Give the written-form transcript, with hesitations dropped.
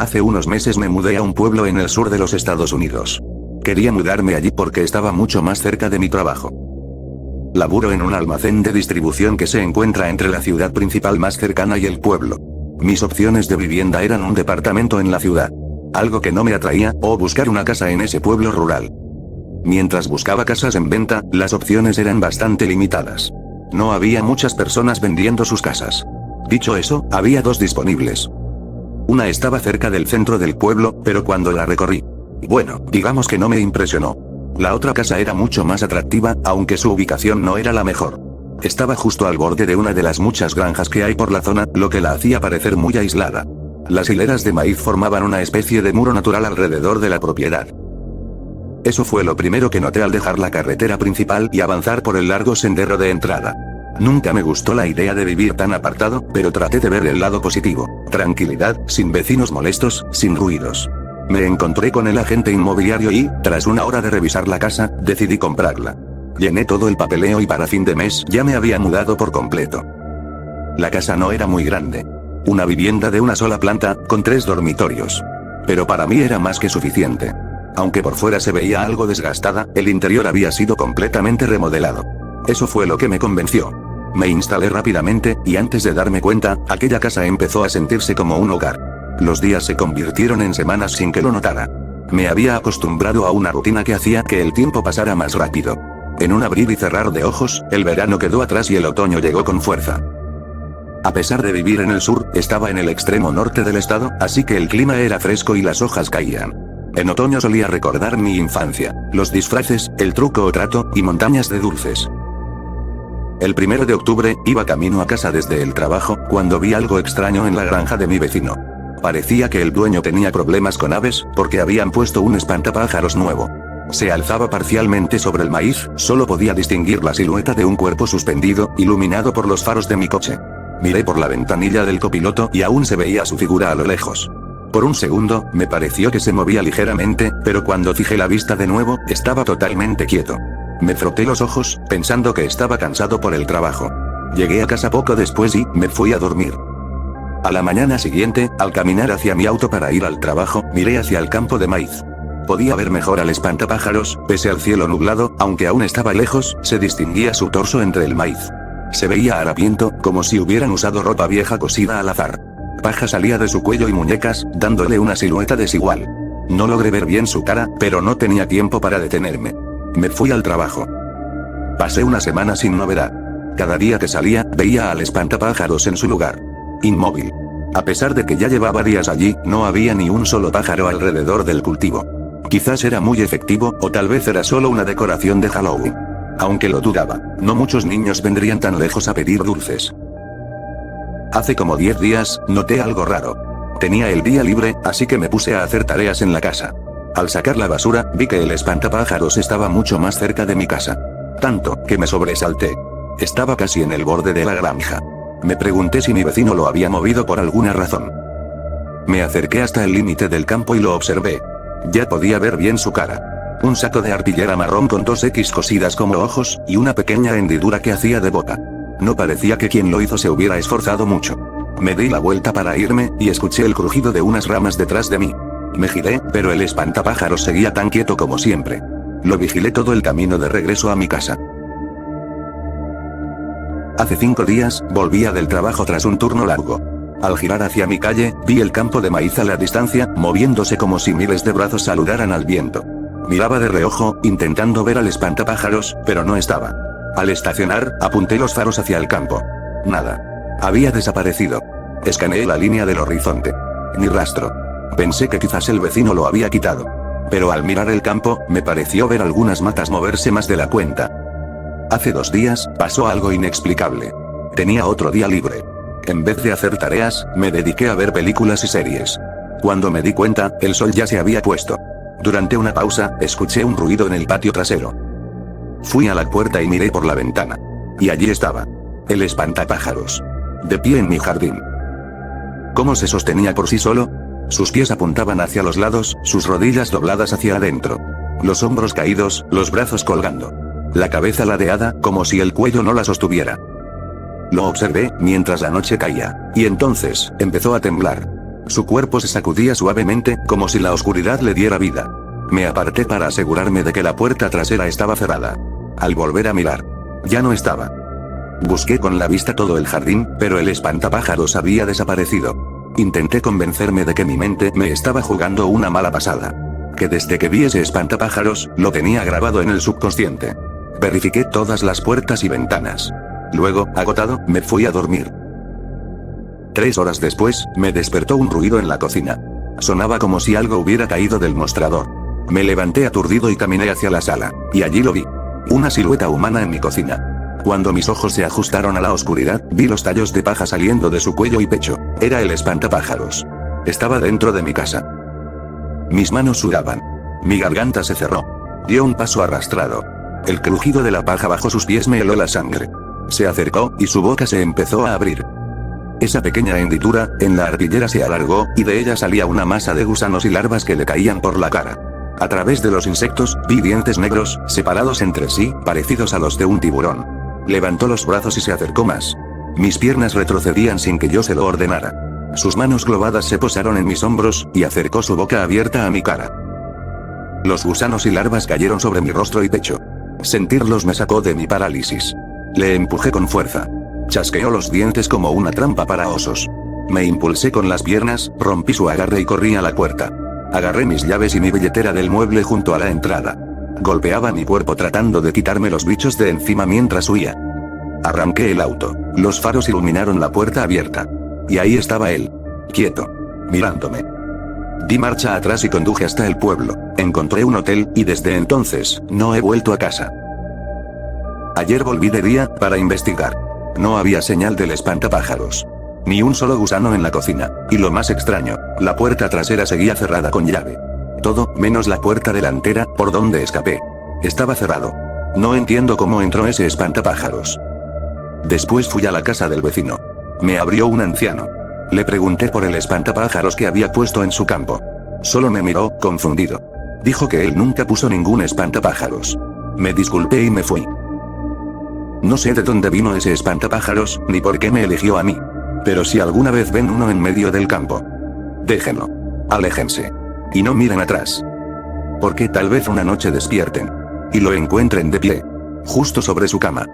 Hace unos meses me mudé a un pueblo en el sur de los Estados Unidos. Quería mudarme allí porque estaba mucho más cerca de mi trabajo. Laburo en un almacén de distribución que se encuentra entre la ciudad principal más cercana y el pueblo. Mis opciones de vivienda eran un departamento en la ciudad, algo que no me atraía, o buscar una casa en ese pueblo rural. Mientras buscaba casas en venta, las opciones eran bastante limitadas. No había muchas personas vendiendo sus casas. Dicho eso, había dos disponibles. Una estaba cerca del centro del pueblo, pero cuando la recorrí, bueno, digamos que no me impresionó. La otra casa era mucho más atractiva, aunque su ubicación no era la mejor. Estaba justo al borde de una de las muchas granjas que hay por la zona, lo que la hacía parecer muy aislada. Las hileras de maíz formaban una especie de muro natural alrededor de la propiedad. Eso fue lo primero que noté al dejar la carretera principal y avanzar por el largo sendero de entrada. Nunca me gustó la idea de vivir tan apartado, pero traté de ver el lado positivo. Tranquilidad, sin vecinos molestos, sin ruidos. Me encontré con el agente inmobiliario y, tras una hora de revisar la casa, decidí comprarla. Llené todo el papeleo y para fin de mes ya me había mudado por completo. La casa no era muy grande. Una vivienda de una sola planta, con 3 dormitorios. Pero para mí era más que suficiente. Aunque por fuera se veía algo desgastada, el interior había sido completamente remodelado. Eso fue lo que me convenció. Me instalé rápidamente, y antes de darme cuenta, aquella casa empezó a sentirse como un hogar. Los días se convirtieron en semanas sin que lo notara. Me había acostumbrado a una rutina que hacía que el tiempo pasara más rápido. En un abrir y cerrar de ojos, el verano quedó atrás y el otoño llegó con fuerza. A pesar de vivir en el sur, estaba en el extremo norte del estado, así que el clima era fresco y las hojas caían. En otoño solía recordar mi infancia, los disfraces, el truco o trato, y montañas de dulces. El 1 de octubre, iba camino a casa desde el trabajo, cuando vi algo extraño en la granja de mi vecino. Parecía que el dueño tenía problemas con aves, porque habían puesto un espantapájaros nuevo. Se alzaba parcialmente sobre el maíz, solo podía distinguir la silueta de un cuerpo suspendido, iluminado por los faros de mi coche. Miré por la ventanilla del copiloto y aún se veía su figura a lo lejos. Por un segundo, me pareció que se movía ligeramente, pero cuando fijé la vista de nuevo, estaba totalmente quieto. Me froté los ojos, pensando que estaba cansado por el trabajo. Llegué a casa poco después y me fui a dormir. A la mañana siguiente, al caminar hacia mi auto para ir al trabajo, miré hacia el campo de maíz. Podía ver mejor al espantapájaros, pese al cielo nublado, aunque aún estaba lejos, se distinguía su torso entre el maíz. Se veía harapiento, como si hubieran usado ropa vieja cosida al azar. Paja salía de su cuello y muñecas, dándole una silueta desigual. No logré ver bien su cara, pero no tenía tiempo para detenerme. Me fui al trabajo. Pasé una semana sin novedad. Cada día que salía, veía al espantapájaros en su lugar. Inmóvil. A pesar de que ya llevaba días allí, no había ni un solo pájaro alrededor del cultivo. Quizás era muy efectivo, o tal vez era solo una decoración de Halloween. Aunque lo dudaba, no muchos niños vendrían tan lejos a pedir dulces. Hace como 10 días, noté algo raro. Tenía el día libre, así que me puse a hacer tareas en la casa. Al sacar la basura, vi que el espantapájaros estaba mucho más cerca de mi casa. Tanto, que me sobresalté. Estaba casi en el borde de la granja. Me pregunté si mi vecino lo había movido por alguna razón. Me acerqué hasta el límite del campo y lo observé. Ya podía ver bien su cara. Un saco de arpillera marrón con 2 X cosidas como ojos, y una pequeña hendidura que hacía de bota. No parecía que quien lo hizo se hubiera esforzado mucho. Me di la vuelta para irme, y escuché el crujido de unas ramas detrás de mí. Me giré, pero el espantapájaros seguía tan quieto como siempre. Lo vigilé todo el camino de regreso a mi casa. Hace 5 días, volvía del trabajo tras un turno largo. Al girar hacia mi calle, vi el campo de maíz a la distancia, moviéndose como si miles de brazos saludaran al viento. Miraba de reojo, intentando ver al espantapájaros, pero no estaba. Al estacionar, apunté los faros hacia el campo. Nada. Había desaparecido. Escaneé la línea del horizonte. Ni rastro. Pensé que quizás el vecino lo había quitado. Pero al mirar el campo, me pareció ver algunas matas moverse más de la cuenta. Hace 2 días, pasó algo inexplicable. Tenía otro día libre. En vez de hacer tareas, me dediqué a ver películas y series. Cuando me di cuenta, el sol ya se había puesto. Durante una pausa, escuché un ruido en el patio trasero. Fui a la puerta y miré por la ventana. Y allí estaba. El espantapájaros. De pie en mi jardín. ¿Cómo se sostenía por sí solo? Sus pies apuntaban hacia los lados, sus rodillas dobladas hacia adentro. Los hombros caídos, los brazos colgando. La cabeza ladeada, como si el cuello no la sostuviera. Lo observé, mientras la noche caía, y entonces, empezó a temblar. Su cuerpo se sacudía suavemente, como si la oscuridad le diera vida. Me aparté para asegurarme de que la puerta trasera estaba cerrada. Al volver a mirar, ya no estaba. Busqué con la vista todo el jardín, pero el espantapájaros había desaparecido. Intenté convencerme de que mi mente me estaba jugando una mala pasada. Que desde que vi ese espantapájaros, lo tenía grabado en el subconsciente. Verifiqué todas las puertas y ventanas. Luego, agotado, me fui a dormir. 3 horas después, me despertó un ruido en la cocina. Sonaba como si algo hubiera caído del mostrador. Me levanté aturdido y caminé hacia la sala, y allí lo vi. Una silueta humana en mi cocina. Cuando mis ojos se ajustaron a la oscuridad, vi los tallos de paja saliendo de su cuello y pecho. Era el espantapájaros. Estaba dentro de mi casa. Mis manos sudaban. Mi garganta se cerró. Dio un paso arrastrado. El crujido de la paja bajo sus pies me heló la sangre. Se acercó, y su boca se empezó a abrir. Esa pequeña hendidura, en la arpillera se alargó, y de ella salía una masa de gusanos y larvas que le caían por la cara. A través de los insectos, vi dientes negros, separados entre sí, parecidos a los de un tiburón. Levantó los brazos y se acercó más. Mis piernas retrocedían sin que yo se lo ordenara. Sus manos globadas se posaron en mis hombros, y acercó su boca abierta a mi cara. Los gusanos y larvas cayeron sobre mi rostro y pecho. Sentirlos me sacó de mi parálisis. Le empujé con fuerza. Chasqueó los dientes como una trampa para osos. Me impulsé con las piernas, rompí su agarre y corrí a la puerta. Agarré mis llaves y mi billetera del mueble junto a la entrada. Golpeaba mi cuerpo tratando de quitarme los bichos de encima mientras huía. Arranqué el auto. Los faros iluminaron la puerta abierta. Y ahí estaba él. Quieto. Mirándome. Di marcha atrás y conduje hasta el pueblo. Encontré un hotel, y desde entonces, no he vuelto a casa. Ayer volví de día, para investigar. No había señal del espantapájaros. Ni un solo gusano en la cocina. Y lo más extraño, la puerta trasera seguía cerrada con llave. Todo, menos la puerta delantera, por donde escapé. Estaba cerrado. No entiendo cómo entró ese espantapájaros. Después fui a la casa del vecino. Me abrió un anciano. Le pregunté por el espantapájaros que había puesto en su campo. Solo me miró, confundido. Dijo que él nunca puso ningún espantapájaros. Me disculpé y me fui. No sé de dónde vino ese espantapájaros, ni por qué me eligió a mí. Pero si alguna vez ven uno en medio del campo, déjenlo. Aléjense. Y no miren atrás. Porque tal vez una noche despierten. Y lo encuentren de pie. Justo sobre su cama.